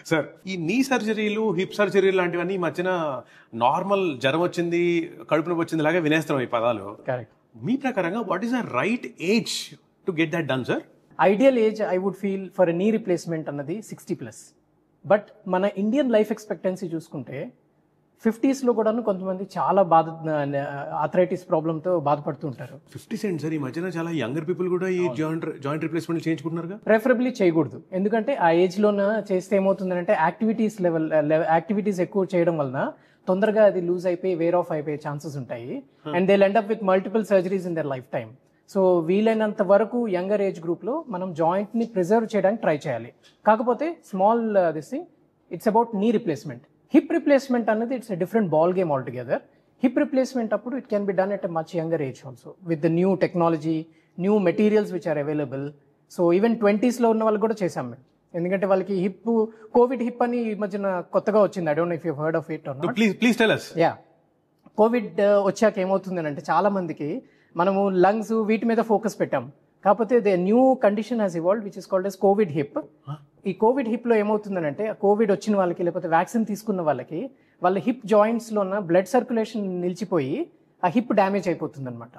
Sir ఈ నీ సర్జరీలు, హిప్ సర్జరీలు లాంటివన్నీ ఈ మధ్యన నార్మల్ జ్వరం వచ్చింది, కడుపు నొప్పి వచ్చింది లాగా వినేస్తున్నాం ఈ పదాలు. కరెక్ట్. మీ ప్రకారంగా what is the right age to get that done sir? Ideal age I would feel for knee replacement అన్నది 60+. బట్ మన ఇండియన్ లైఫ్ ఎక్స్పెక్టెన్సీ చూసుకుంటే 50s లో కూడా కొంతమంది చాలా ఆర్థరైటిస్ ప్రాబ్లంతో బాధపడుతుంటారు. 50 సెంట్ సార్, ఈ మధ్యన చాలా యంగర్ పీపుల్ కూడా ఈ జాయింట్ రీప్లేస్మెంట్ చేయించుకుంటున్నారు. ప్రిఫరబుల్లీ చేయకూడదు, ఎందుకంటే ఆ ఏజ్ లోన చేస్తే ఏమవుతుందంటే యాక్టివిటీస్ ఎక్కువ చేయడం వలన తొందరగా అది లూజ్ అయిపోయి వేర్ ఆఫ్ అయిపోయే ఛాన్సెస్ ఉంటాయి. And they end up with multiple surgeries in their life time. So వీలైనంత వరకు యంగర్ ఏజ్ గ్రూప్ లో మనం జాయింట్ ని ప్రిజర్వ్ చేయడానికి ట్రై చేయాలి. కాకపోతే small this thing, it's about knee replacement. Hip replacement అనేది it's a different ball game all together. Hip replacement అప్పుడు it can be done at a much younger age also with the new technology, new materials which are available. So even 20s లో ఉన్న వాళ్ళు కూడా చేసాం మేము, ఎందుకంటే వాళ్ళకి hip, Covid hip అని ఈ మధ్యన కొత్తగా వచ్చింది. I don't know if you heard of it or not. Please tell us. Yeah, Covid వచ్చాక ఏమవుతుంది అంటే చాలా మందికి మనము లంగ్స్ వీటి మీద ఫోకస్ పెట్టాం. కాకపోతే the new condition has evolved which is called as Covid hip. ఈ కోవిడ్ హిప్ లో ఏమవుతుందంటే కోవిడ్ వచ్చిన వాళ్ళకి లేకపోతే వ్యాక్సిన్ తీసుకున్న వాళ్ళకి వాళ్ళ హిప్ జాయింట్స్ లో ఉన్న బ్లడ్ సర్క్యులేషన్ నిలిచిపోయి ఆ హిప్ డ్యామేజ్ అయిపోతుంది అనమాట.